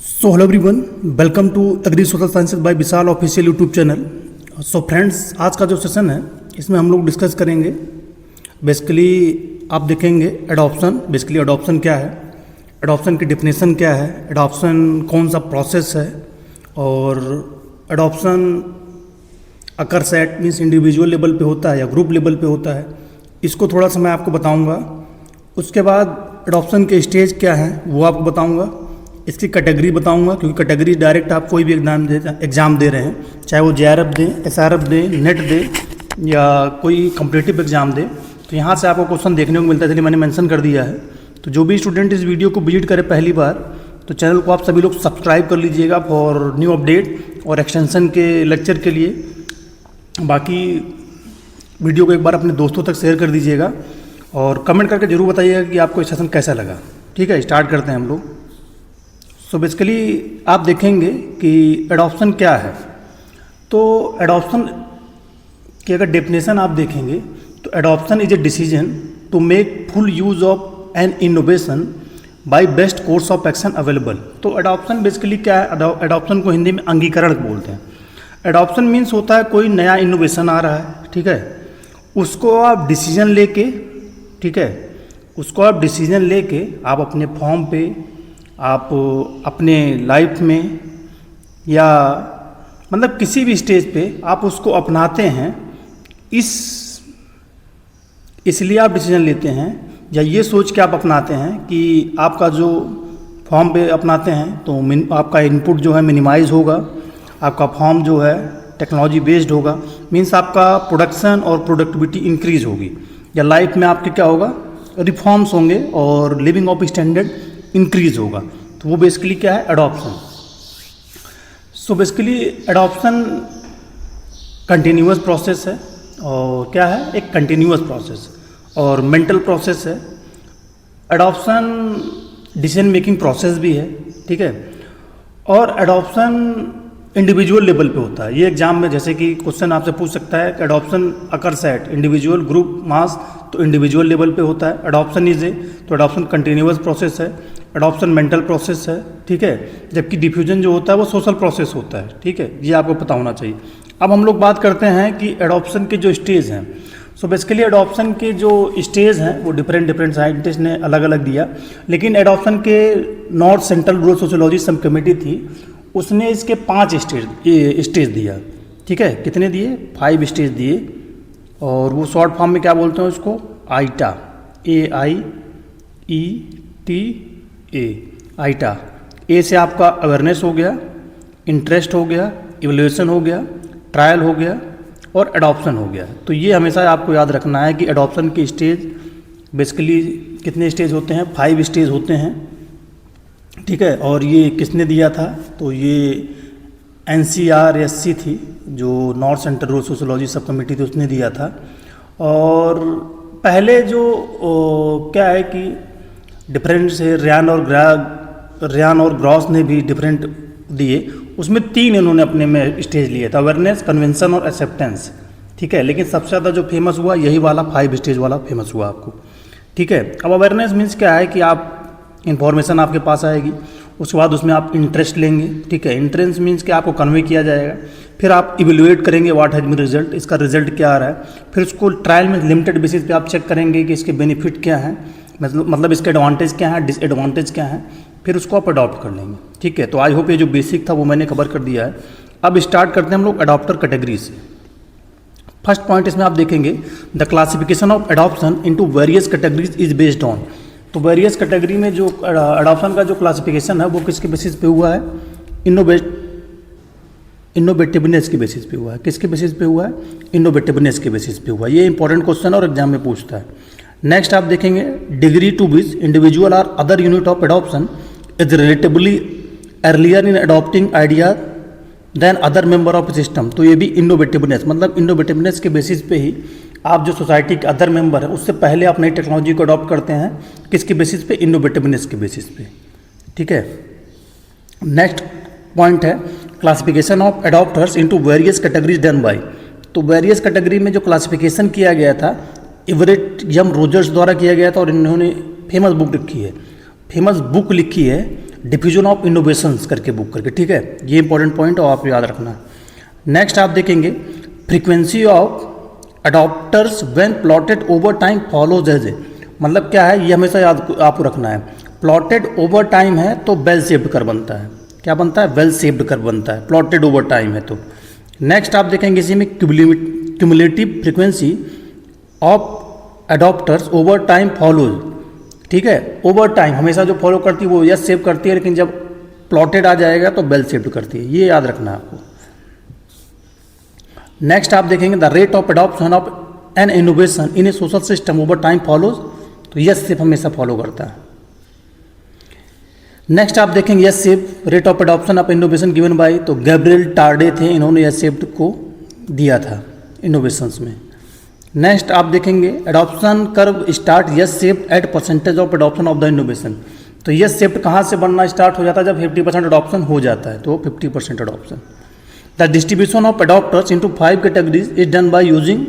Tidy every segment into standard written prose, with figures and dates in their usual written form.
So hello everyone, welcome to agri social sciences by Vishal official YouTube channel. So friends, आज का जो session है इसमें हम लोग डिस्कस करेंगे। बेसिकली आप देखेंगे एडॉप्शन। बेसिकली एडॉप्शन क्या है, एडॉप्शन की डेफिनेशन क्या है, एडॉप्शन कौन सा प्रोसेस है, और adoption occurs eight means individual level पे होता है या ग्रुप लेवल पे होता है, इसको थोड़ा सा मैं आपको बताऊंगा। उसके बाद एडॉप्शन के स्टेज क्या हैं वो आपको बताऊंगा। इसकी कैटेगरी बताऊंगा, क्योंकि कैटेगरी डायरेक्ट आप कोई भी एग्ज़ाम दे रहे हैं, चाहे वो JRF दें, SRF दें, नेट दें या कोई कॉम्पिटिटिव एग्ज़ाम दें, तो यहाँ से आपको क्वेश्चन देखने को मिलता है। इसलिए मैंने मेंशन कर दिया है। तो जो भी स्टूडेंट इस वीडियो को विजिट करे पहली बार, तो चैनल को आप सभी लोग सब्सक्राइब कर लीजिएगा फॉर न्यू अपडेट और एक्सटेंशन के लेक्चर के लिए। बाकी वीडियो को एक बार अपने दोस्तों तक शेयर कर दीजिएगा और कमेंट करके ज़रूर बताइएगा कि आपको ये सेशन कैसा लगा। ठीक है, स्टार्ट करते हैं हम लोग। सो बेसिकली आप देखेंगे कि एडॉप्शन क्या है। तो एडॉप्शन की अगर डेफिनेशन आप देखेंगे तो adoption is a decision to make full use of an innovation by best course of action available. तो एडॉप्शन बेसिकली क्या है, एडॉप्शन को हिंदी में अंगीकरण बोलते हैं। एडॉप्शन मीन्स होता है कोई नया इनोवेशन आ रहा है, ठीक है, उसको आप डिसीजन लेके, ठीक है, उसको आप डिसीजन लेके आप अपने फॉर्म पे, आप अपने लाइफ में या मतलब किसी भी स्टेज पे आप उसको अपनाते हैं। इसलिए आप डिसीजन लेते हैं या ये सोच के आप अपनाते हैं कि आपका जो फॉर्म पे अपनाते हैं तो आपका इनपुट जो है मिनिमाइज होगा, आपका फॉर्म जो है टेक्नोलॉजी बेस्ड होगा, मीन्स आपका प्रोडक्शन और प्रोडक्टिविटी इंक्रीज होगी, या लाइफ में आपके क्या होगा, रिफॉर्म्स होंगे और लिविंग ऑफ स्टैंडर्ड इंक्रीज होगा। तो वो बेसिकली क्या है, adoption. So basically adoption continuous process है, और क्या है, एक कंटिन्यूअस प्रोसेस और मेंटल प्रोसेस है। एडॉप्शन डिसीजन मेकिंग प्रोसेस भी है, ठीक है, और एडॉप्शन इंडिविजुअल लेवल पे होता है। ये एग्जाम में जैसे कि क्वेश्चन आपसे पूछ सकता है कि adoption occurs at individual, group, mass, तो इंडिविजुअल लेवल पे होता है। एडॉप्शन इज ए, तो एडॉप्शन कंटिन्यूअस प्रोसेस है, एडॉप्शन मेंटल प्रोसेस है, ठीक है, जबकि डिफ्यूजन जो होता है वो सोशल प्रोसेस होता है, ठीक है, ये आपको पता होना चाहिए। अब हम लोग बात करते हैं कि एडॉप्शन के जो स्टेज हैं। सो बेसिकली एडॉप्शन के जो स्टेज हैं वो डिफरेंट साइंटिस्ट ने अलग अलग दिया, लेकिन एडॉप्शन के north central bureau sociology sub committee थी, उसने इसके 5 स्टेज दिया, ठीक है। कितने दिए, 5 स्टेज दिए, और वो शॉर्ट फॉर्म में क्या बोलते हैं उसको, आईटा, AIETA, आईटा। ए से आपका अवेयरनेस हो गया, इंटरेस्ट हो गया, इवैल्यूएशन हो गया, ट्रायल हो गया और एडॉप्शन हो गया। तो ये हमेशा आपको याद रखना है कि एडॉप्शन के स्टेज बेसिकली कितने स्टेज होते हैं, 5 स्टेज होते हैं, ठीक है। और ये किसने दिया था, तो ये NCRSC थी, जो north central rural sociology sub committee थी, उसने दिया था। और पहले जो क्या है कि डिफरेंट से रियान और ग्रॉस ने भी डिफरेंट दिए, उसमें 3 इन्होंने अपने में स्टेज लिए था, अवेयरनेस, कन्वेंशन और एक्सेप्टेंस, ठीक है। लेकिन सबसे ज़्यादा जो फेमस हुआ यही वाला 5 स्टेज वाला फेमस हुआ आपको, ठीक है। अब अवेयरनेस मीन्स क्या है कि आप इन्फॉर्मेशन आपके पास आएगी, उसके बाद उसमें आप इंटरेस्ट लेंगे, ठीक है। इंटरेस्ट मीन्स कि आपको कन्वे किया जाएगा, फिर आप इवेल्युएट करेंगे व्हाट हैज बीन रिजल्ट, इसका रिजल्ट क्या आ रहा है, फिर उसको ट्रायल में लिमिटेड बेसिस पे आप चेक करेंगे कि इसके बेनिफिट क्या हैं, मतलब इसके एडवांटेज क्या हैं, डिसएडवांटेज क्या हैं, फिर उसको आप अडॉप्ट कर लेंगे, ठीक है। तो आई होप ये जो बेसिक था वो मैंने कवर कर दिया है। अब स्टार्ट करते हैं हम लोग अडॉप्टर कैटेगरी से। फर्स्ट पॉइंट इसमें आप देखेंगे, the classification of adoption into various categories is based on. तो वेरियस कैटेगरी में जो एडॉप्शन का जो क्लासिफिकेशन है वो किसके बेसिस पे हुआ है, इनोवेटिवनेस के बेसिस पे हुआ है। किसके बेसिस पे हुआ है, इनोवेटिवनेस के बेसिस पे हुआ है। ये इंपॉर्टेंट क्वेश्चन और एग्जाम में पूछता है। नेक्स्ट आप देखेंगे, degree to which individual or other unit of adoption is relatively earlier in adopting idea than other member of system. तो ये भी इनोवेटिवनेस, मतलब इनोवेटिवनेस के बेसिस पे ही आप जो सोसाइटी के अदर मेंबर है उससे पहले आप नई टेक्नोलॉजी को अडॉप्ट करते हैं, किसके बेसिस पे, इनोवेटिवनेस के बेसिस पे, ठीक है। नेक्स्ट पॉइंट है classification of adopters into various categories done by. तो वेरियस कैटेगरी में जो क्लासिफिकेशन किया गया था एवरेट यम रोजर्स द्वारा किया गया था, और इन्होंने फेमस बुक लिखी है डिफ्यूजन ऑफ इनोवेशंस करके बुक करके, ठीक है। ये इंपॉर्टेंट पॉइंट और आप याद रखना। नेक्स्ट आप देखेंगे frequency of adopters when plotted over time follows as a, मतलब क्या है ये हमेशा याद आपको रखना है। प्लॉटेड ओवर टाइम है तो वेल शेप्ड कर्व बनता है। क्या बनता है? वेल शेप्ड कर्व बनता है, प्लॉटेड ओवर टाइम है तो। नेक्स्ट आप देखेंगे इसी में cumulative frequency of adopters over time follows, ठीक है। ओवर टाइम हमेशा जो फॉलो करती है वो यस शेप करती है, लेकिन जब प्लॉटेड आ जाएगा तो बेल शेप्ड करती है, ये याद रखना है आपको। नेक्स्ट आप देखेंगे the rate of adoption of an innovation in A social system over time follows, तो यस शेप हमेशा फॉलो करता है। नेक्स्ट आप देखेंगे yes shape rate of adoption of innovation given by, तो गैब्रियल टार्डे थे, इन्होंने यस शेप को दिया था इनोवेशंस में। नेक्स्ट आप देखेंगे adoption curve start S shape at percentage of adoption of the innovation, तो यस शेप कहाँ से बनना स्टार्ट हो जाता है? जब 50% एडॉप्शन हो जाता है, तो 50% adoption. The distribution of adopters into 5 categories is done by using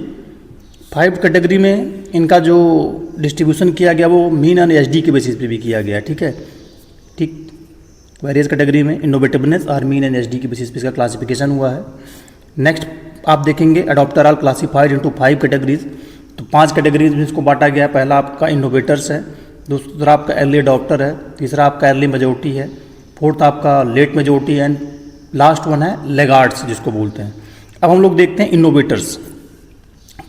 5 category में इनका जो डिस्ट्रीब्यूशन किया गया वो मीन एंड एसडी के बेसिस पे भी किया गया, ठीक है। ठीक, वेरियस कैटेगरी में इनोवेटिवनेस और मीन एंड एसडी के बेसिस पे इसका क्लासिफिकेशन हुआ है। नेक्स्ट आप देखेंगे adopter are classified into 5 categories, तो 5 कैटेगरीज में इसको बांटा गया है। पहला आपका इनोवेटर्स है, दूसरा आपका अर्ली अडॉप्टर है, तीसरा आपका अर्ली मेजोरिटी है, फोर्थ आपका late majority and last one है लेगार्ड्स जिसको बोलते हैं। अब हम लोग देखते हैं इनोवेटर्स।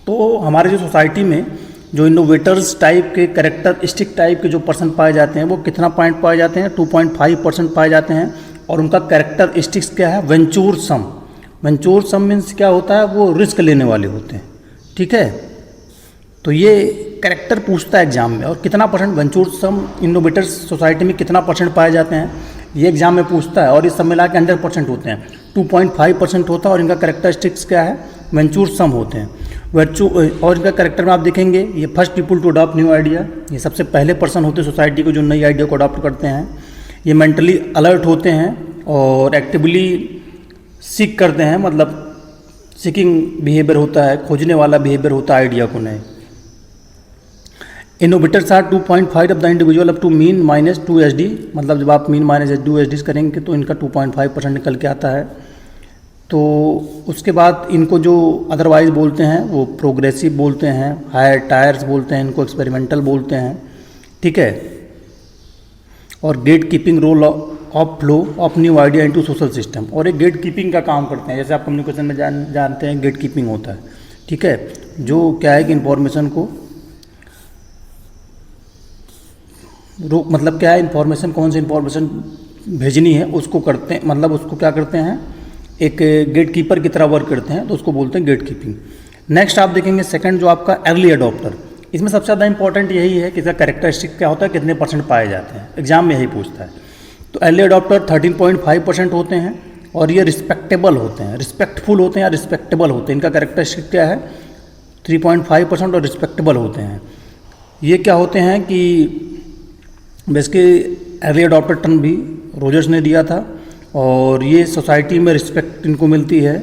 तो हमारे जो सोसाइटी में जो इनोवेटर्स टाइप के कैरेक्टरिस्टिक टाइप के जो पर्सन पाए जाते हैं वो कितना पॉइंट पाए जाते हैं? 2.5% पाए जाते हैं। और उनका कैरेक्टरिस्टिक्स क्या है? वेंचूर सम। वेंचूर सम मीन्स क्या होता है? वो रिस्क लेने वाले होते हैं, ठीक है। तो ये कैरेक्टर पूछता है एग्जाम में, और कितना परसेंट वेंचूर सम इनोवेटर्स सोसाइटी में कितना परसेंट पाए जाते हैं ये एग्जाम में पूछता है। और ये सब मिला के 100% होते हैं, 2.5% होता है। और इनका कैरेक्टरिस्टिक्स क्या है? वेंचूर सम होते हैं। और इनका कैरेक्टर में आप देखेंगे ये first people to adopt new idea, ये सबसे पहले पर्सन होते हैं सोसाइटी को जो नई आइडिया को अडॉप्ट करते हैं। ये मेंटली अलर्ट होते हैं और एक्टिवली सीख करते हैं, मतलब सीकिंग बिहेवियर होता है, खोजने वाला बिहेवियर होता है आइडिया को नए। Innovators are 2.5 of the individual up to mean minus 2 SD, मतलब जब आप मीन माइनस 2 SD करेंगे तो इनका 2.5% निकल के आता है। तो उसके बाद इनको जो अदरवाइज बोलते हैं वो प्रोग्रेसिव बोलते हैं, हायर टायर्स बोलते हैं, इनको एक्सपेरिमेंटल बोलते हैं, ठीक है। और gate keeping role of flow of new idea into social system, और एक गेट कीपिंग का काम करते हैं। जैसे आप कम्युनिकेशन में जानते हैं गेट कीपिंग होता है, ठीक है। जो क्या है कि इन्फॉर्मेशन को मतलब क्या है, इन्फॉर्मेशन कौन सी इन्फॉर्मेशन भेजनी है उसको करते हैं, मतलब उसको क्या करते हैं, एक गेट कीपर की तरह वर्क करते हैं, तो उसको बोलते हैं गेट कीपिंग। नेक्स्ट आप देखेंगे सेकंड जो आपका अर्ली अडॉप्टर, इसमें सबसे ज़्यादा इंपॉर्टेंट यही है कि इसका कैरेक्टरिस्टिक क्या होता है, कितने % पाए जाते हैं, एग्जाम में यही पूछता है। तो अर्ली अडॉप्टर 13.5% होते हैं और ये रिस्पेक्टेबल होते हैं, रिस्पेक्टफुल होते हैं या रिस्पेक्टेबल होते हैं। इनका कैरेक्टरिस्टिक क्या है? 3.5% और रिस्पेक्टेबल होते हैं। ये क्या होते हैं कि बेसिकली अर्ली अडॉप्टर टर्म भी रोजर्स ने दिया था, और ये सोसाइटी में रिस्पेक्ट इनको मिलती है,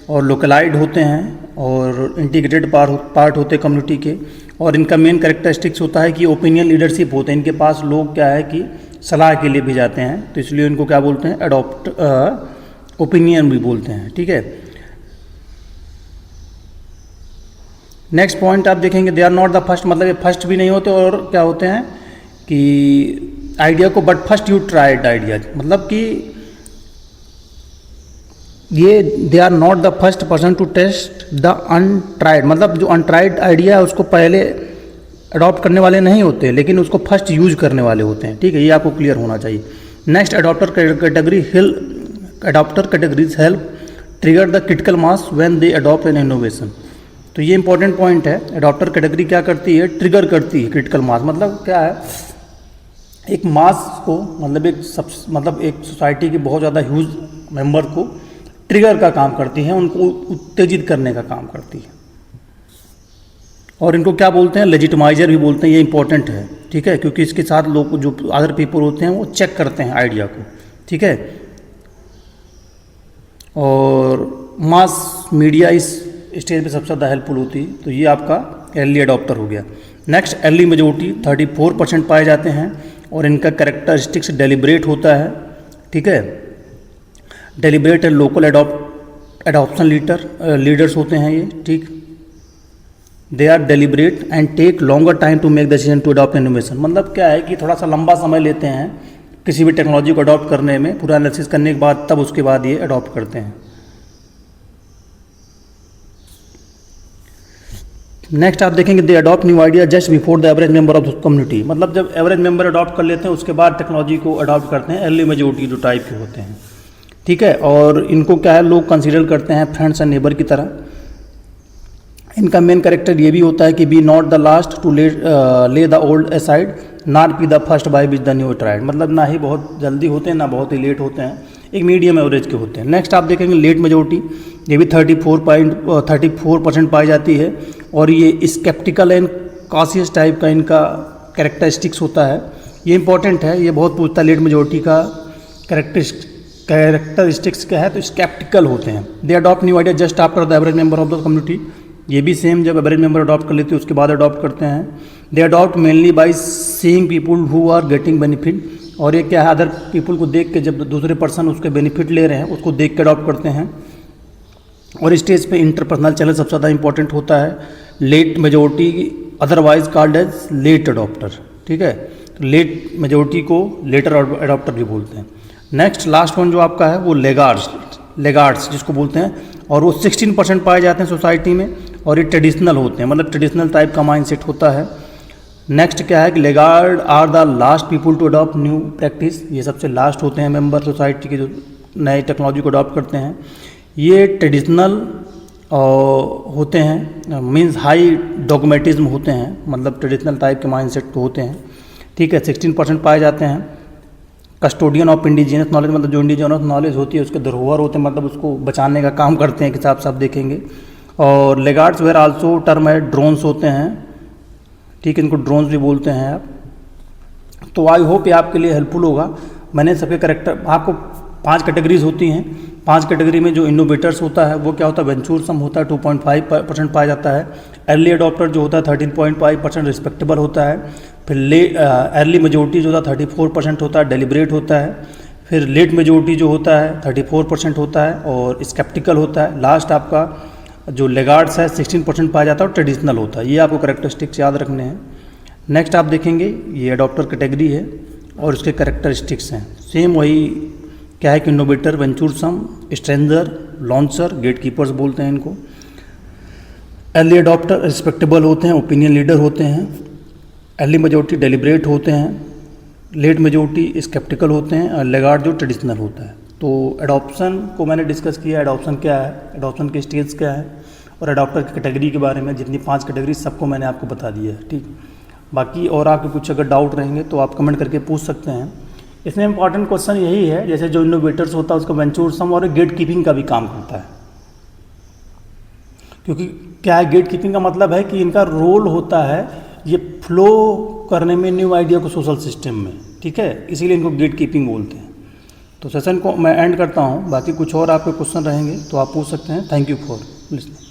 और लोकलाइड होते हैं और इंटीग्रेटेड पार्ट होते हैं कम्युनिटी के। और इनका मेन कैरेक्टरिस्टिक्स होता है कि ओपिनियन लीडरशिप होते हैं, इनके पास लोग क्या है कि सलाह के लिए भी जाते हैं, तो इसलिए इनको क्या बोलते हैं? ओपिनियन भी बोलते हैं, ठीक है। नेक्स्ट पॉइंट आप देखेंगे they are not the first, मतलब ये फर्स्ट भी नहीं होते, और क्या होते हैं कि आइडिया को but first you tried idea, मतलब कि ये they are not the first person to test the untried, मतलब जो अनट्राइड आइडिया है उसको पहले अडॉप्ट करने वाले नहीं होते, लेकिन उसको फर्स्ट यूज करने वाले होते हैं, ठीक है। ये आपको क्लियर होना चाहिए। Next adopter categories help trigger the critical mass when they adopt N innovation, तो ये इंपॉर्टेंट पॉइंट है। अडॉप्टर कैटेगरी क्या करती है? ट्रिगर करती है क्रिटिकल मास, मतलब क्या है, एक मास को, मतलब एक सोसाइटी के बहुत ज़्यादा ह्यूज मेंबर को ट्रिगर का काम करती है, उनको उत्तेजित करने का काम करती है। और इनको क्या बोलते हैं? लेजिटिमाइजर भी बोलते हैं। ये इंपॉर्टेंट है, ठीक है, क्योंकि इसके साथ लोग जो अदर पीपल होते हैं वो चेक करते हैं आइडिया को, ठीक है। और मास मीडिया इस स्टेज पे सबसे ज़्यादा हेल्पफुल होती है, तो ये आपका अर्ली अडॉप्टर हो गया। नेक्स्ट अर्ली मेजोरिटी 34% पाए जाते हैं, और इनका कैरेक्टरिस्टिक्स डेलिब्रेट होता है, ठीक है। Deliberate and local adoption leaders होते हैं ये, ठीक। They are deliberate and take longer time to make decision to adopt innovation. मतलब क्या है कि थोड़ा सा लंबा समय लेते हैं किसी भी टेक्नोलॉजी को अडॉप्ट करने में, पूरा एनालिसिस करने के बाद तब उसके बाद ये अडॉप्ट करते हैं। नेक्स्ट आप देखेंगे they adopt new idea just before the average member of the community. मतलब जब एवरेज मेंबर अडॉप्ट कर लेते हैं उसके बाद टेक्नोलॉजी को अडॉप्ट करते हैं, अर्ली मेजॉरिटी जो टाइप के होते हैं, ठीक है। और इनको क्या है, लोग कंसीडर करते हैं फ्रेंड्स एंड नेबर की तरह। इनका मेन कैरेक्टर ये भी होता है कि be not the last to lay the old aside, not be the first by which the new tried. मतलब ना ही बहुत जल्दी होते हैं ना बहुत ही लेट होते हैं, एक मीडियम एवरेज के होते हैं। नेक्स्ट आप देखेंगे लेट मेजॉरिटी, ये भी 34% पाई जाती है और ये स्केप्टिकल एंड कॉशियस टाइप का इनका कैरेक्टरिस्टिक्स होता है। ये इंपॉर्टेंट है, ये बहुत पूछता है लेट मेजॉरिटी का कैरेक्टरिस्टिक्स क्या है, तो स्केप्टिकल होते हैं। They adopt new idea just after the average member of the community. ये भी सेम, जब एवरेज मेंबर अडॉप्ट कर लेते हैं उसके बाद अडॉप्ट करते हैं। They adopt mainly by seeing people who are getting benefit. और ये क्या है, अदर पीपल को देख के, जब दूसरे पर्सन उसके बेनिफिट ले रहे हैं उसको देख के अडॉप्ट करते हैं। और स्टेज पे इंटरपर्सनल चैनल सबसे ज़्यादा इंपॉर्टेंट होता है। Late majority otherwise called as late adopter, ठीक है। तो लेट मेजॉरिटी को लेटर अडॉप्टर भी बोलते हैं। नेक्स्ट लास्ट वन जो आपका है वो लेगार्ड्स जिसको बोलते हैं, और वो 16% पाए जाते हैं सोसाइटी में, और ये ट्रेडिशनल होते हैं, मतलब ट्रेडिशनल टाइप का माइंडसेट होता है। नेक्स्ट क्या है कि laggard are the last people to adopt new practice. ये सबसे लास्ट होते हैं मेंबर सोसाइटी के जो नए टेक्नोलॉजी को अडॉप्ट करते हैं। ये ट्रेडिशनल होते हैं, मींस हाई डॉगमेटिज्म होते हैं, मतलब ट्रेडिशनल टाइप के माइंडसेट होते हैं, ठीक है। 16% पाए जाते हैं। कस्टोडियन ऑफ इंडिजिनस नॉलेज, मतलब जो इंडिजिनस नॉलेज होती है उसके धरोहर होते हैं, मतलब उसको बचाने का काम करते हैं, हिसाब से आप देखेंगे। और लेगार्ड्स वेयर आल्सो टर्म है ड्रोन्स होते हैं, ठीक है, इनको ड्रोन्स भी बोलते हैं आप। तो आई होप ये आपके लिए हेल्पफुल होगा। मैंने सबके करेक्टर, आपको 5 कैटेगरीज होती हैं। 5 कैटेगरी में जो इनोवेटर्स होता है वो क्या होता है, वेंचुरसम होता है, 2.5% पाया जाता है। अर्ली अडॉप्टर जो होता है 13.5% रिस्पेक्टेबल होता है। फिर अर्ली मेजॉरिटी जो होता है 34% होता है, डेलिब्रेट होता है। फिर लेट मेजॉरिटी जो होता है 34% होता है और स्केप्टिकल होता है। लास्ट आपका जो लेगार्ड्स है 16% पाया जाता है और ट्रेडिशनल होता है। ये आपको कैरेक्टरिस्टिक्स याद रखने हैं। नेक्स्ट आप देखेंगे ये अडॉप्टर कैटेगरी है और इसके कैरेक्टरिस्टिक्स हैं। सेम वही क्या है कि इनोवेटर, वेंचुरसम, स्ट्रेंजर, लॉन्चर, गेटकीपर्स बोलते हैं इनको। अर्ली अडॉप्टर रिस्पेक्टेबल होते हैं, ओपिनियन लीडर होते हैं। अर्ली मेजॉरिटी डेलिब्रेट होते हैं। लेट मेजॉरिटी स्केप्टिकल होते हैं और लेगार्ड जो ट्रेडिशनल होता है। तो एडॉप्शन को मैंने डिस्कस किया, एडॉप्शन क्या है, एडॉप्शन के स्टेज क्या है, और एडॉप्टर की कैटेगरी के बारे में जितनी 5 कैटेगरी सबको मैंने आपको बता दिया है, ठीक। बाकी और आपके कुछ अगर डाउट रहेंगे तो आप कमेंट करके पूछ सकते हैं। इसमें इंपॉर्टेंट क्वेश्चन यही है, जैसे जो इनोवेटर्स होता है उसका वेंचुरसम और गेट कीपिंग का भी काम करता है। क्योंकि क्या है, गेट कीपिंग का मतलब है कि इनका रोल होता है ये फ्लो करने में न्यू आइडिया को सोशल सिस्टम में, ठीक है, इसीलिए इनको गेट कीपिंग बोलते हैं। तो सेशन को मैं एंड करता हूँ। बाकी कुछ और आपके क्वेश्चन रहेंगे तो आप पूछ सकते हैं। Thank you for listening.